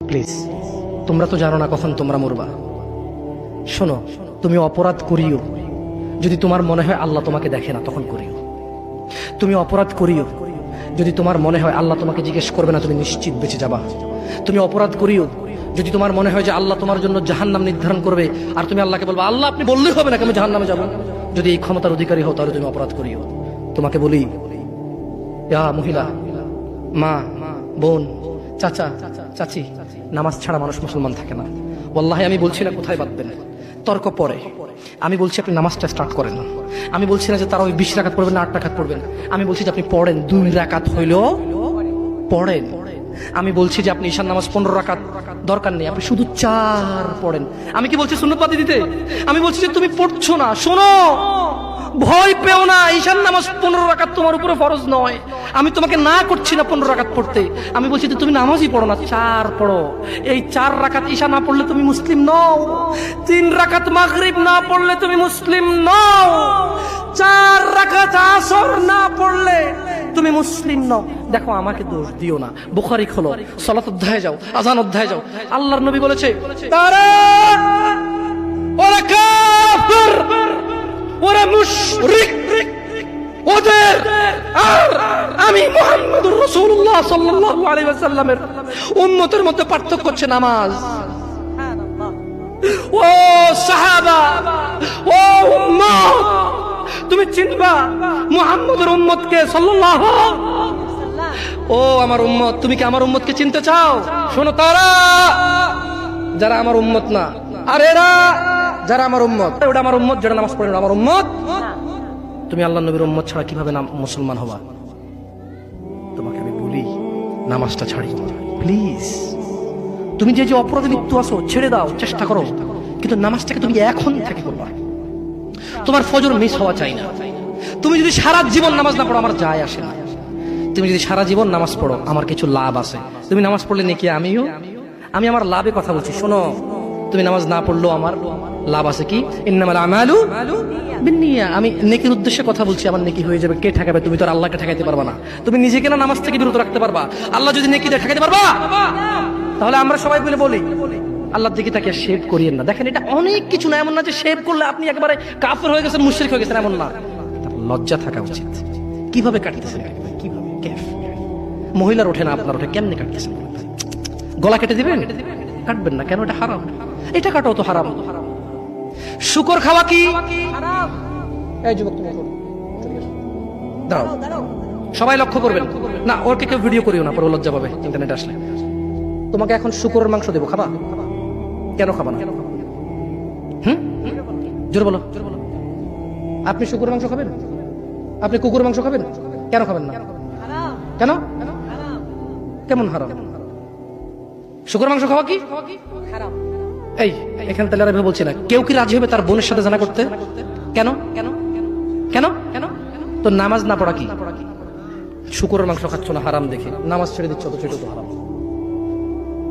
Please, তোমরা তো জানো না কখন তোমরা মরবা। শোনো, তুমি অপরাধ করিও যদি তোমার মনে হয় আল্লাহ তোমাকে দেখে না, তখন করিও। তুমি অপরাধ করিও যদি তোমার মনে হয় আল্লাহ তোমাকে জিজ্ঞেস করবে না, তুমি নিশ্চিত বেঁচে যাবা। তুমি অপরাধ করিও যদি তোমার মনে হয় যে আল্লাহ তোমার জন্য জাহান্নাম নির্ধারণ করবে, আর তুমি আল্লাহকে বলবা আল্লাহ আপনি বললেই হবে না আমি জাহান্নামে যাব। যদি এই ক্ষমতার অধিকারী হও তাহলে তুমি অপরাধ করিও। তোমাকে বলি, ইয়া মহিলা, মা, বোন, চাচা, চাচি, নামাজ ছাড়া মানুষ মুসলমান থাকে না। ওয়াল্লাহি আমি বলছি না কোথায় বাঁধবেন, তর্ক পরে। আমি বলছি আপনি নামাজটা স্টার্ট করেন না। আমি বলছি না যে তারা ওই 20 রাকাত পড়বেন না 8 রাকাত পড়বেন। আমি বলছি যে আপনি পড়েন, 2 রাকাত হইলেও পড়েন। আমি বলছি যে আপনি ঈশান নামাজ 15 রাকাত দরকার নেই, আপনি শুধু 4 পড়েন। আমি কি বলছি সুন্নত বাদ দিতে? আমি বলছি যে তুমি পড়ছো না, শোনো, ভয় পেও না। ঈশান নামাজ 15 রাকাত তোমার উপরে ফরজ নয়। আমি তোমাকে না করছি না 15 রাকাত পড়তে। আমি বলছি যে তুমি নামাজই পড়ো না, 4 পড়ো। এই 4 রাকাত ঈশা না পড়লে তুমি মুসলিম নও। 3 রাকাত মাগরিব না পড়লে তুমি মুসলিম নও। 4 রাকাত আসর না পড়লে তুমি মুসলিম নও। দেখো, আমাকে দোষ দিও না। বুখারী খোলো, সালাত অধ্যায়ে যাও, আযান অধ্যায়ে যাও। আল্লাহর নবী বলেছে তারা ওরা কাফির, ওরা মুশরিক, ওদের আর আমি মুহাম্মদুর রাসূলুল্লাহ সাল্লাল্লাহু আলাইহি ওয়াসাল্লামের উম্মতের মধ্যে পার্থক্য হচ্ছে নামাজ। ও সাহাবা, ও উম্মত, তুমি চিনবা মুহাম্মদের উম্মতকে সাল্লাল্লাহু। ও আমার উম্মত, তুমি কি আমার উম্মতকে চিনতে চাও? শোনো, তারা যারা আমার উম্মত না, আর এরা যারা আমার উম্মত। ওটা আমার উম্মত যারা নামাজ পড়ে না, আমার উম্মত। তুমি আল্লাহর নবীর উম্মত ছাড়া কিভাবে মুসলমান হবা? তোমাকে আমি বলি, নামাজটা ছাড়ি প্লিজ। তুমি যে যে অপরাধে লিপ্ত আছো ছেড়ে দাও, চেষ্টা করো, কিন্তু নামাজটাকে তুমি এখন থেকে করবা। তোমার ফজর মিস হওয়া চাই না। তুমি যদি সারা জীবন নামাজ না পড়ো, আমার যায় আসে না। তুমি যদি সারা জীবন নামাজ পড়ো, আমার কিছু লাভ আছে। তুমি নামাজ পড়লে নাকি আমি আমার লাভে কথা বলছি। শোনো, তুমি নামাজ না পড়লেও আমার লাভ আছে। কি? ইন্নামাল আমালু বিন্নিয়া। আমি নেকির উদ্দেশ্যে কথা বলছি, আমার নেকি হয়ে যাবে। কে ঠেকাবে? তুমি তো আর আল্লাহকে ঠেকাইতে পারবা না। তুমি নিজেকে না নামাজ থেকে বিরত রাখতে পারবা, আল্লাহ যদি নেকি দিয়ে ঠেকাইতে পারবা? তাহলে আমরা সবাই মিলে বলি আল্লাহর দিকে তাকে শেভ করিয়েন না। দেখেন, এটা অনেক কিছু না। এমন না যে শেভ করলে আপনি একেবারে কাফের হয়ে গেছেন, মুশরিক হয়ে গেছেন, এমন না। লজ্জা থাকা উচিত। কিভাবে কাটতেছেন? কিভাবে? মহিলার ওঠে না, আপনার ওঠে, কেমনে কাটতেছেন? গলা কেটে দিবেন? কাটবেন না কেন? এটা হারাম। এটা কাটাও তো হারাম। শুকর খাওয়া কি হারাম? এই যুবক, তুমি দাঁড়াও, সবাই লক্ষ্য করবেন না। ওরকে কেউ ভিডিও করিও না, পরে লজ্জা পাবে ইন্টারনেট আসলে। তোমাকে এখন শুকরের মাংস দেবো, খাবা? কেন খাবা না? জোরে বলো। আপনি শুকরের মাংস খাবেন? আপনি কুকুরের মাংস খাবেন? কেন খাবেন না? কেন? কেমন হারাম? শুকরের মাংস খাওয়া কি হারাম? এই এখানে তাহলে আর বলছি না, কেউ কি রাজি হবে তার বোনের সাথে জানা করতে? কেন? কেন? কেন? কেন? তো নামাজ না পড়া কি? শুকরের মাংস খাচ্ছ না হারাম দেখে নামাজ ছেড়ে দিচ্ছ, তো সেটা তো হারাম।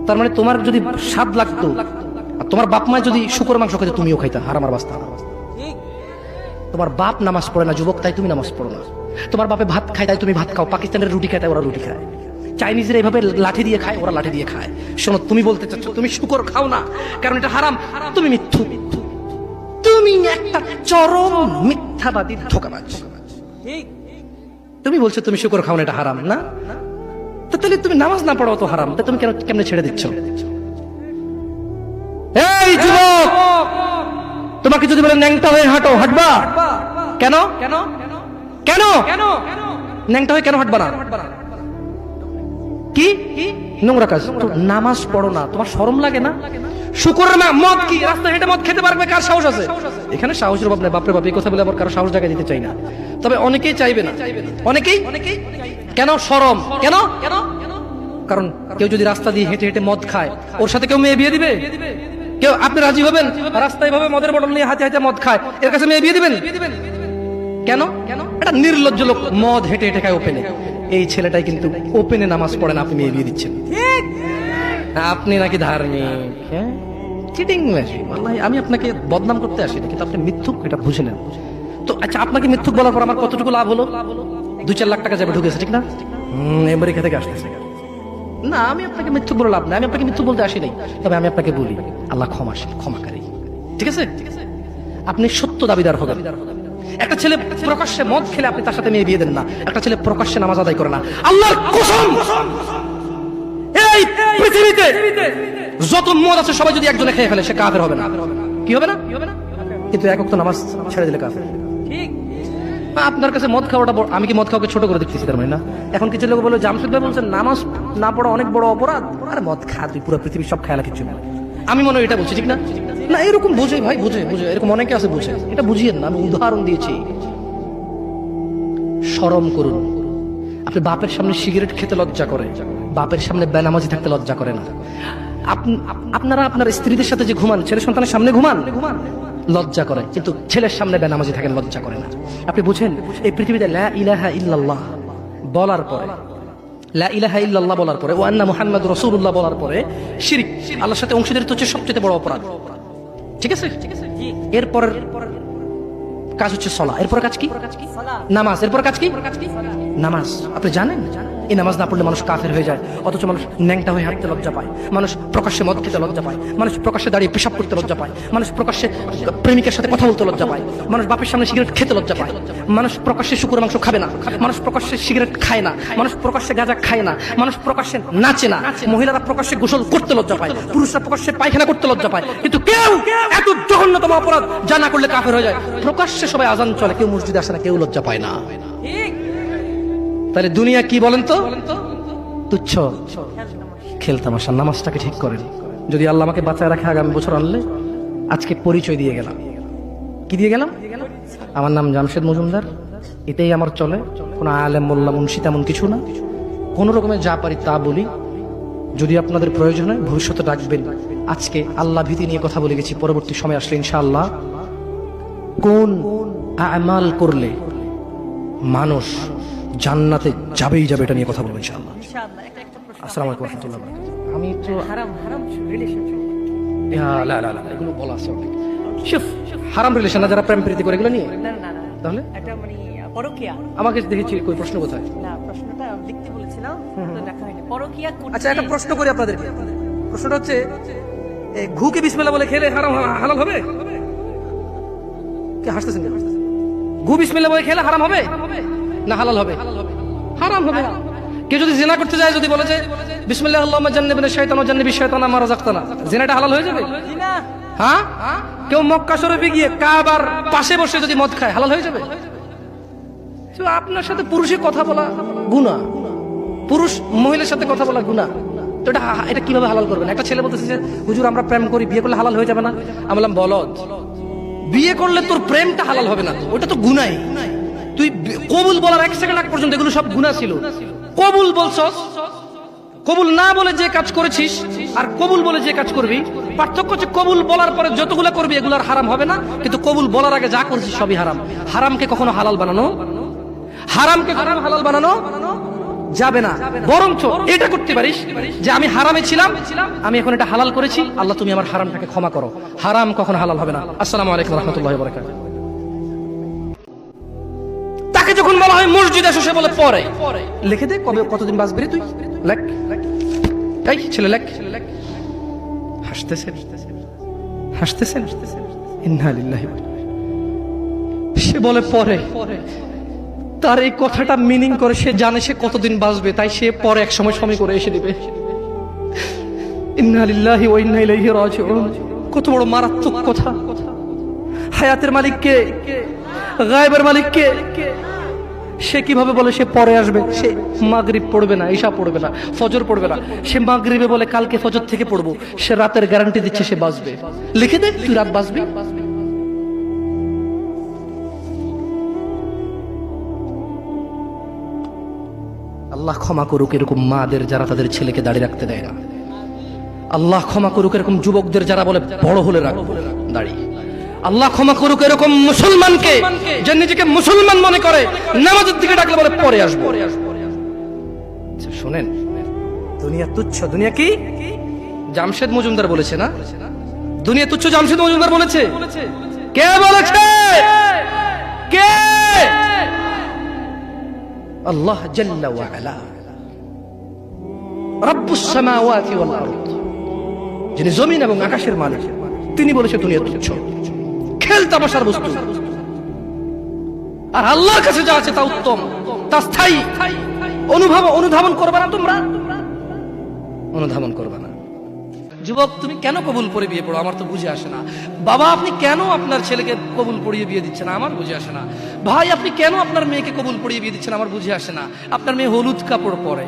তার মানে তোমার যদি স্বাদ লাগতো আর তোমার বাপ মা যদি শুকরের মাংস খাইতে, তুমিও খাইতা, হারাম আর বাস্তা। তোমার বাপ নামাজ পড়ে না যুবক, তাই তুমি নামাজ পড়ো না। তোমার বাপে ভাত খায় তাই তুমি ভাত খাও। পাকিস্তানের রুটি খায় তাই ওরা রুটি খায়। চাইনিজরা এইভাবে লাঠি দিয়ে খায়, ওরা লাঠি দিয়ে খায়। শোনো, তুমি বলতে চাচ্ছ তুমি শুকর খাও না কারণ এটা হারাম, তুমি মিথ্যু। তুমি একটা চরম মিথ্যাবাদী, ধোঁকাবাজ। তুমি বলছো তুমি শুকর খাও না, এটা হারাম না? তো তাহলে তুমি নামাজ না পড়ো তো হারাম, তুমি কেমনে ছেড়ে দিচ্ছ? এই যুবক, তোমাকে যদি বলে ন্যাংটা হয়ে হাঁটো, হাঁটবা? কেন? কেন? কেন? ন্যাংটা হয়ে কেন হাঁটবা না? কি নোংরা কাজ? নামাজ পড়ো না, তোমার শরম লাগে না? শুকরের মদ কি রাস্তা হেঁটে মদ খেতে পারবে? কার সাহস আছে? এখানে সাহসের অভাব নেই। বাপরে বাপ, এই কথা বলে আবার কারো সাহস জায়গায় দিতে চাই না, তবে অনেকেই চাইবে না। অনেকেই কেন? শরম। কেন? কারণ কেউ যদি রাস্তা দিয়ে হেঁটে হেঁটে মদ খায়, ওর সাথে কেউ মেয়ে বিয়ে দিবে? কেউ? আপনি রাজি হবেন রাস্তায় ভাবে মদের বটল নিয়ে হাতে হাতে মদ খায়, এর কাছে মেয়ে বিয়ে দিবেন? কেন? এটা নির্লজ্জ লোক মদ হেঁটে হেঁটে খায় ওপেনে। এই ছেলেটাই কিন্তু ওপেনে নামাজ পড়ে না, আপনি মেয়ে বিয়ে দিচ্ছেন। আপনি নাকি ধার্মিক? হ্যাঁ, চিটিং মেশিন। আল্লাহ, আমি আপনাকে বদনাম করতে আসিনি, কিন্তু আপনি মিথ্যুক, এটা বুঝে নেন তো। আচ্ছা, আপনাকে মিথ্যুক বলার পর আমার কতটুকু লাভ হলো? 2-4 লাখ টাকা যাবে ঢুকেছে, ঠিক না? আমেরিকা থেকে আসতেছে, না, আমি আপনাকে মিথ্যু বলে লাভ না, আমি আপনাকে মিথ্যু বলতে আসি নাই, তবে আমি আপনাকে বলি আল্লাহ ক্ষমাশীল, ক্ষমাকারী। ঠিক আছে, আপনি সত্য দাবিদার হবেন। একটা ছেলে প্রকাশ্যে মদ খেলে আপনি তার সাথে মেয়ে বিয়ে দেন না। একটা ছেলে প্রকাশ্যে নামাজ আদায় করে না। আল্লাহর কসম, এই পৃথিবীতে যত মদ আছে সবাই যদি একজনে খেয়ে ফেলে সে কাফের হবে না। কি হবে না? কিন্তু এক ওয়াক্ত নামাজ ছেড়ে দিলে কাফের। ঠিক, আপনার কাছে মদ খাওয়াটা আমি কি মদ খাওয়াকে ছোট করে দেখতেছি তার মানে না? এখন কিছু লোক বলে জামশেদ ভাই বলছেন নামাজ না পড়া অনেক বড় অপরাধ, আর মদ খা তুই পুরো পৃথিবীর সব খেয়ালা কিছু না। আমি মনে হয় এটা বলছি, ঠিক না? না, এরকম বুঝে ভাই, বুঝে এরকম অনেকে আছে বুঝে, এটা বুঝিয়েন না। আমি উদাহরণ দিয়েছি। শরম করুন। আপনি বাপের সামনে সিগারেট খেতে লজ্জা করে, বাপের সামনে বেনামাজি থাকতে লজ্জা করে না। আপনারা আপনার স্ত্রীদের সাথে যে ঘুমান, ছেলে সন্তানের সামনে ঘুমান, লজ্জা করে, কিন্তু ছেলের সামনে বেনামাজি থাকেন লজ্জা করে না। আপনি বুঝেন, এই পৃথিবীতে লা ইলাহা ইল্লাল্লাহ বলার পরে, লা ইলাহা ইল্লাল্লাহ বলার পরে, ওয়া আন্না মুহাম্মাদুর রাসূলুল্লাহ বলার পরে শিরক, আল্লাহর সাথে অংশীদারিত্ব হচ্ছে সবচেয়ে বড় অপরাধ। ঠিক আছে, এরপরের কাজ হচ্ছে সালাহ, এরপর কাজ কি? নামাজ। এরপর কাজ কি? নামাজ। আপনি জানেন এই নামাজ না পড়লে মানুষ কাফের হয়ে যায়, অথচ মানুষ ন্যাংটা হয়ে হাঁটতে লজ্জা পায়, মানুষ প্রকাশ্যে মদ খেতে লজ্জা পায়, মানুষ প্রকাশ্যে দাঁড়িয়ে পেশাব করতে লজ্জা পায়, মানুষ প্রকাশ্যে প্রেমিকের সাথে কথা বলতে লজ্জা পায়, মানুষ বাপের সামনে সিগারেট খেতে লজ্জা পায়, মানুষ প্রকাশ্যে শুকর মাংস খাবে না, মানুষ প্রকাশ্যে সিগারেট খায় না, মানুষ প্রকাশ্যে গাঁজা খায় না, মানুষ প্রকাশ্যে নাচে না, মহিলারা প্রকাশ্যে গোসল করতে লজ্জা পায়, পুরুষরা প্রকাশ্যে পায়খানা করতে লজ্জা পায়, কিন্তু কেউ এত জঘন্যতম অপরাধ যা না করলে কাফের হয়ে যায়। প্রকাশ্যে সবাই আজান চলে, কেউ মসজিদে আসে না, কেউ লজ্জা পায় না। তাহলে দুনিয়া কি বলেন তো? তুচ্ছ খেলতামাশা। নামাজটাকে ঠিক করেন। যদি আল্লাহ আমাকে বাঁচায় রাখে আগামী বছর আনলে, আজকে পরিচয় দিয়ে গেলাম। কি দিয়ে গেলাম? আমার নাম জামশেদ মজুমদার, এটাই আমার চলে। কোনো আলেম মোল্লা মুন্সি তেমন কিছু না, কোন রকমের যা পারি তা বলি। যদি আপনাদের প্রয়োজন হয় ভবিষ্যতে ডাকবেন। আজকে আল্লাহ ভীতি নিয়ে কথা বলে গেছি, পরবর্তী সময় আসলে ইনশাআল্লাহ কোন আমাল করলে মানুষ জান্নাতে যাবেই যাবে, এটা নিয়ে কথা বলবো ইনশাআল্লাহ। আসসালামু আলাইকুম ওয়া রাহমাতুল্লাহি ওয়া বারাকাতুহু। আমি তো হারাম রিলেশনশিপ, লা লা লা এগুলো বলা আছে অনেক। শিফ হারাম রিলেশন না, যারা প্রেম প্রীতি করে এগুলো নিয়ে, না না না, তাহলে এটা মানে পরকিয়া। আমাকে দেখেছি কই প্রশ্ন কোথায়? না, প্রশ্নটা লিখতে বলেছিলাম তো লেখা হয়নি। পরকিয়া করতে। আচ্ছা, একটা প্রশ্ন করি আপনাদেরকে। প্রশ্নটা হচ্ছে, এই ঘুকে বিসমিল্লাহ বলে খেলে হারাম হালাল হবে? কি হাসতেছেন? ঘু বিসমিল্লাহ বলে খেলে হারাম হবে না হালাল হবে? হারাম হবে। কেউ যদি জিনা করতে যায়, যদি বলে যে বিসমিল্লাহ আল্লাহুম্মা জান্নিবনা শাইতান ওয়া জান্নিবিশ শাইতানা মা রাযাকতানা, জিনাটা হালাল হয়ে যাবে? হ্যাঁ? কেউ মক্কা শরীফে গিয়ে কাবার পাশে বসে যদি মদ খায়, হালাল হয়ে যাবে? তো আপনার সাথে পুরুষের কথা বলা গুনাহ, পুরুষ মহিলার সাথে কথা বলা গুনাহ, তো এটা কিভাবে হালাল করবেন? একটা ছেলে বলতেছে যে হুজুর আমরা প্রেম করি, বিয়ে করলে হালাল হয়ে যাবে না? আমি বললাম বলদ, বিয়ে করলে তোর প্রেমটা হালাল হবে না, ওটা তো গুনাহ। তুই কবুল বলার 1 সেকেন্ড আগ পর্যন্ত এগুলো সব গুনাহ ছিল। কবুল বলছস, কবুল না বলে যে কাজ করেছিস আর কবুল বলে যে কাজ করবি, পার্থক্য হচ্ছে কবুল বলার পরে যতগুলো করবি এগুলো আর হারাম হবে না, কিন্তু কবুল বলার আগে যা করছিস সবই হারাম। হারামকে কখনো হালাল বানানো, হারামকে কখনো হালাল বানানো যাবে না। বরঞ্চ এটা করতে পারিস যে আমি হারামে ছিলাম, আমি এখন এটা হালাল করেছি, আল্লাহ তুমি আমার হারামটাকে ক্ষমা করো। হারাম কখনো হালাল হবে না। আসসালামু আলাইকুম ওয়া রাহমাতুল্লাহি ওয়া বারাকাতুহু। তাকে যখন বলা হয় মসজিদে এসে, সে বলে পরে। লিখে দে কবে কতদিন বাঁচবি রে তুই, লেখ। এই ছেলে লেখ। হাসতেছেন হাসতেছেন, ইন্না লিল্লাহি। সে বলে পরে। তার এই কথাটা মিনিং করে সে জানে সে কতদিন বাঁচবে, তাই সে পরে এক সময় সময় করে এসে দিবে। ইন্না লিল্লাহি ওয়া ইন্না ইলাইহি রাজিউন। কত বড় মারাত্মক কথা। হায়াতের মালিক কে? গায়েবের মালিক কে? সে কিভাবে বলে সে পরে আসবে? সে মাগরিব পড়বে না, ইশা পড়বে না, ফজর পড়বে না, সে মাগরিবে বলে কালকে ফজর থেকে পড়বো। সে রাতের গ্যারান্টি দিচ্ছে সে বাঁচবে। লিখে দে তুই রাত বাঁচবি। আল্লাহ ক্ষমা করুক এরকম মাদের যারা তাদের ছেলেকে দাঁড়িয়ে রাখতে দেয় না। আল্লাহ ক্ষমা করুক এরকম যুবকদের যারা বলে বড় হলে রাখবো দাঁড়িয়ে। আল্লাহ ক্ষমা করুক এরকম মুসলমানকে যে নিজেকে মুসলমান মনে করে, নামাজের দিকে ডাকলে বলে পরে আসবো। শোনেন, দুনিয়া তুচ্ছ। দুনিয়া কি? জামশেদ মজুমদার বলেছে না? দুনিয়া তুচ্ছ জামশেদ মজুমদার বলেছে। কে বলেছে? কে? আল্লাহ জাল্লা ওয়া আলা। রাব্বুস সামাওয়াতি ওয়াল আরদ, যিনি জমিন এবং আকাশের মালিক, তিনি বলেছে দুনিয়া তুচ্ছ, খেল তামাশার বস্তু। আর আল্লাহর কাছে যা আছে তা উত্তম, তা স্থায়ী। অনুধাবন করবে না তোমরা, অনুধাবন করবে না। যুবক, তুমি কেন কবুল পড়ে বিয়ে পড়ো? আমার তো বুঝে আসে না। বাবা, আপনি কেন আপনার ছেলেকে কবুল পড়িয়ে বিয়ে দিচ্ছেন? আমার বুঝে আসে না। ভাই, আপনি কেন আপনার মেয়েকে কবুল পড়িয়ে বিয়ে দিচ্ছেন? আমার বুঝে আসে না। আপনার মেয়ে হলুদ কাপড় পরে,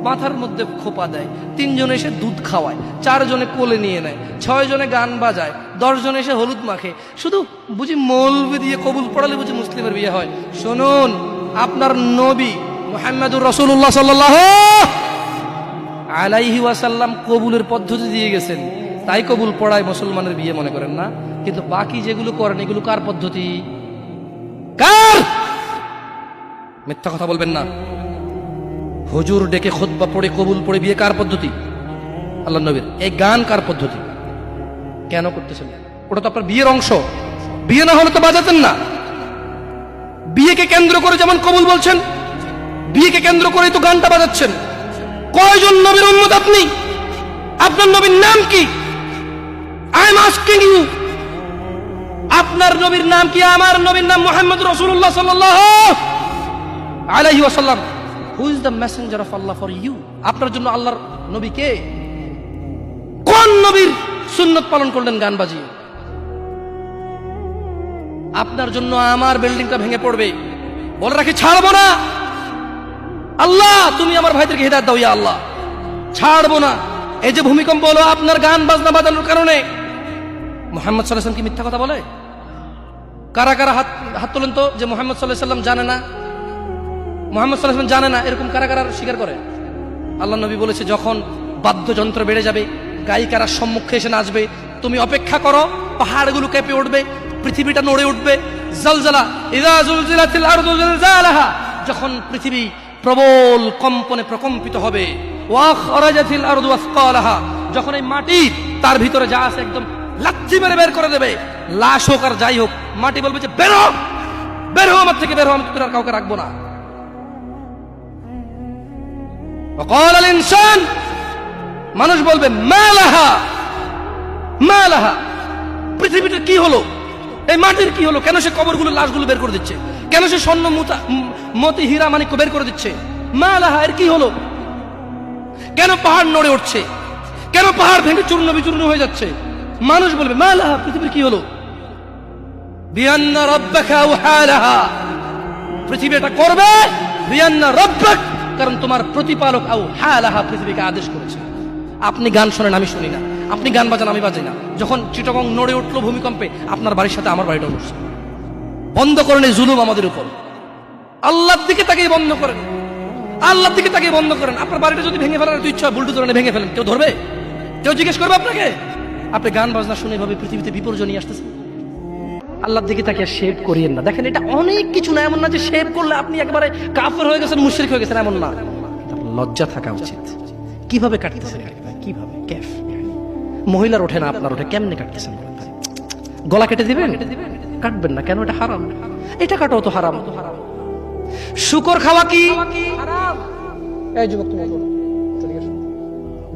মাথার মধ্যে খোপা দেয়, 3 জনে এসে দুধ খাওয়ায়, 4 জনে কোলে নিয়ে নেয়, 6 জনে গান বাজায়, 10 জনে এসে হলুদ মাখে, শুধু বুঝি মৌলবি দিয়ে কবুল পড়ালে বুঝি মুসলিমের বিয়ে হয়? শুনুন, আপনার নবী মুহাম্মদুর রাসূলুল্লাহ সাল্লাল্লাহু আলাইহি ওয়াসাল্লাম কবুলের পদ্ধতি দিয়ে গেছেন, তাই কবুল পড়ায় মুসলমানের বিয়ে মনে করেন না। কিন্তু বাকি যেগুলো করেন এগুলো কার পদ্ধতি? কার? মিথ্যা কথা বলবেন না। হুজুর ডেকে খুতবা পড়ে কবুল পড়ে বিয়ে কার পদ্ধতি? আল্লাহ নবীর। এই গান কার পদ্ধতি? কেন করতেছেন? ওটা তো আপনার বিয়ের অংশ। বিয়ে না হলে তো বাজাতেন না। বিয়েকে কেন্দ্র করে যেমন কবুল বলছেন, বিয়েকে কেন্দ্র করেই তো গানটা বাজাচ্ছেন। কয়জন নবীর উম্মত আপনি? আপনার নবীর নাম কি? আই এম আস্কিং ইউ, আপনার নবীর নাম কি? আমার নবীর নাম মুহাম্মদ রাসূলুল্লাহ সাল্লাল্লাহু আলাইহি ওয়াসাল্লাম। Who is the messenger of Allah for you? আপনার জন্য আল্লাহর নবী কে? কোন নবীর সুন্নাত পালন করলেন গান বাজিয়ে? আপনার জন্য আমার বিল্ডিংটা ভেঙে পড়বে, বলে রাখি ছাড়বো না। আল্লাহ, তুমি আমার ভাইদেরকে হিদায়াত দাও ইয়া আল্লাহ, ছাড়বো না। এই যে ভূমিকম্প হলো আপনার গান বাজনা বাজানোর কারণে। মুহাম্মদ সাল্লাল্লাহু আলাইহি ওয়াসাল্লাম কি মিথ্যা কথা বলে? কারা কারা হাত তোলেন তো যে মুহাম্মদ সাল্লাল্লাহু আলাইহি ওয়াসাল্লাম জানে না, মুহাম্মদ সাল্লাল্লাহু আলাইহি ওয়াসাল্লাম জানে না, এরকম কারা কারা স্বীকার করে? আল্লাহ নবী বলেছে, যখন বাদ্যযন্ত্র বেড়ে যাবে, গায়িকারা সম্মুখে এসে নাচবে, তুমি অপেক্ষা করো, পাহাড়গুলো কেঁপে উঠবে, পৃথিবীটা নড়ে উঠবে। জালজালা ইযা জুলজিলাতিল আরদু জিলজালাহা, যখন পৃথিবী প্রবল কম্পনে প্রকম্পিত হবে। ওয়া খরাজাতিল আরদু আসকালাহা, যখন এই মাটি তার ভিতরে যা আছে একদম লাথি মেরে বের করে দেবে, লাশ হোক আর যাই হোক, মাটি বলবে যে বের হও, বের হও আমার থেকে, বের হও, আমি তোর আর কাউকে রাখবো না। ওয়াকাল আল ইনসান, মানুষ বলবে মা লাহা, মা লাহা, পৃথিবীটা কি হলো, এই মাটির কি হলো? কেন সে কবরগুলো লাশগুলো বের করে দিচ্ছে? কেন সে স্বর্ণ মতি হীরা মানিক্য বের করে দিচ্ছে? মা লাহা, এর কি হলো? কেন পাহাড় নড়ে উঠছে? কেন পাহাড় ভেঙে চূর্ণ বিচূর্ণ হয়ে যাচ্ছে? মানুষ বলবে মা লাহা, পৃথিবীর কি হলো? বিআন্না রাব্বাকা আওহা লাহা, পৃথিবী এটা করবে। বিআন্না রাব্বাক, কারণ তোমার প্রতিপালক আওহা লাহা, পৃথিবীকে আদেশ করেছে। আপনি গান শোনেন, আমি শুনি না। আপনি গান বাজান, আমি বাজাই না। যখন চিটাগং নড়ে উঠলো ভূমিকম্পে, আপনার বাড়ির সাথে আমার বাড়িটা উঠছে। বন্ধ করেন এই জুলুম আমাদের উপর। আল্লাহর দিকে তাকিয়ে বন্ধ করেন, আল্লাহর দিকে তাকিয়ে বন্ধ করেন। আপনার বাড়িটা যদি ভেঙে ফেলার ইচ্ছা হয়, বুলডোজার এনে ভেঙে ফেলেন, কেউ ধরবে? কেউ জিজ্ঞেস করবে আপনাকে? আপনি গান বাজনা শুনে ভাবে পৃথিবীতে বিপর্যয় নিয়ে আসতেছে। আল্লাহর দিকে তাকিয়ে শেভ করিয়েন না। দেখেন, এটা অনেক কিছু না, এমন না যে শেভ করলে আপনি একবারে কাফের হয়ে গেছেন, মুশরিক হয়ে গেছেন, এমন না। লজ্জা থাকা উচিত। কিভাবে কাটতেছেন? কিভাবে? কেফ? মহিলার ওঠে না, আপনার ওঠে, কেমনে কাটতেছেন? গলা কেটে দিবেন? কাটবেন না কেন? এটা হারাম। এটা কাটাও তো হারাম। শুকর খাওয়া কি হারাম? এই যুবক, তুমি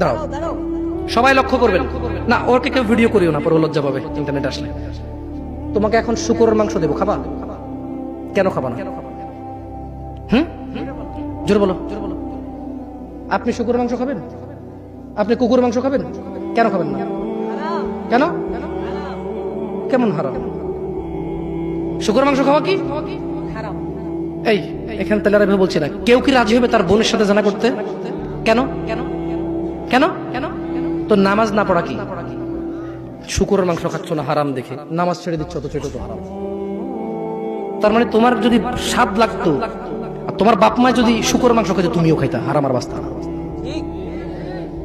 দাঁড়াও, সবাই লক্ষ্য করবেন না, ওকে কেউ ভিডিও করিও না, পরে লজ্জা পাবে ইন্টারনেট আসলে। তোমাকে এখন শুকরের মাংস দেবো, খাবা? কেন খাবা না? জোরে বলো। আপনি শুকরের মাংস খাবেন? আপনি কুকুর মাংস খাবেন? কেন খাবেন না? কেন? কেমন হারাম? শুকর মাংস খাওয়া কি হারাম? এই এখানে তাহলে আমি বলছি না, কেউ কি রাজি হবে তার বোনের সাথে জানা করতে? কেন? কেন? কেন? কেন? তো নামাজ না পড়া কি? শুকরের মাংস খাচ্ছ না হারাম দেখে, নামাজ ছেড়ে দিচ্ছ, তো সেটা তো হারাম। তার মানে তোমার যদি স্বাদ লাগতো, আর তোমার বাপ মা যদি শুকরের মাংস খাইতো, তুমিও খাইতা, হারাম আর বাস্তা না।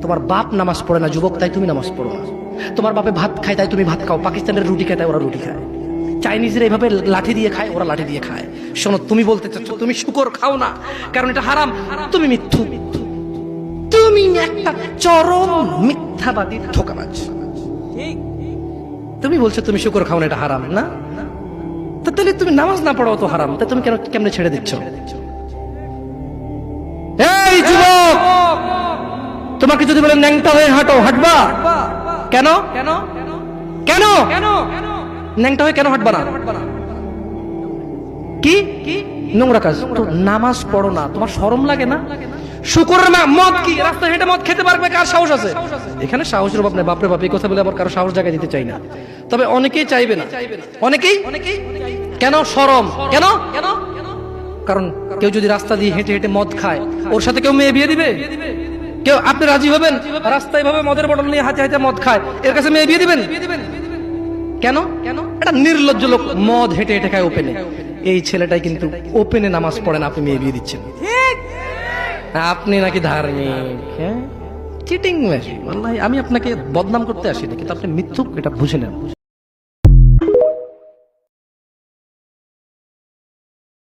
তোমার বাপ নামাজ পড়ে না যুবক, তাই তুমি নামাজ পড়ো না। তোমার বাপে ভাত খায়, তাই তুমি ভাত খাও। পাকিস্তানের রুটি খায়, তাই ওরা রুটি খায়। চাইনিজরা এইভাবে লাঠি দিয়ে খায়, ওরা লাঠি দিয়ে খায়। শোনো, তুমি বলতে চাচ্ছ তুমি শুকর খাও না কারণ এটা হারাম, তুমি মিথ্যু, তুমি একটা চরম মিথ্যাবাদী, ধোঁকাবাজ। তুমি বলছো তুমি শুকর খাও না, এটা হারাম না? তাহলে তুমি নামাজ না পড়াও তো হারাম, তা তুমি কেন কেমনে ছেড়ে দিচ্ছ? এই যুবক, তোমাকে যদি বলে ন্যাংটা হয়ে হাঁটো, হাঁটবা? কেন? কেন? কেন? ন্যাংটা হয়ে কেন হাঁটবা না? কি নোংরা কাজ? তো নামাজ পড়ো না, তোমার শরম লাগে না? শুকরের মদ কি রাস্তায় হেঁটে মদ খেতে পারবে? কার সাহস আছে? এখানে সাহসের অভাব নেই। বাপরে বাপ, এই কথা বলে আবার কারো সাহস জায়গায় দিতে চাই না, তবে অনেকেই চাইবে না। অনেকেই কেন? শরম। কেন? কারণ কেউ যদি রাস্তা দিয়ে হেঁটে হেঁটে মদ খায়, ওর সাথে কেউ মেয়ে বিয়ে দিবে? কেউ? আপনি রাজি হবেন রাস্তায় ভাবে মদের বটল নিয়ে হাতে হাতে মদ খায়, এর কাছে মেয়ে বিয়ে দিবেন? কেন? এটা নির্লজ্জ লোক মদ হেঁটে হেঁটে খায় ওপেনে। এই ছেলেটাই কিন্তু ওপেনে নামাজ পড়ে না, আপনি মেয়ে বিয়ে দিচ্ছেন। আপনি নাকি ধার্মিক, হ্যাঁ? Cheating machine. আমি আপনাকে বদনাম করতে আসিনি, কিন্তু আপনি মিথ্যুক, এটা বুঝে নেন।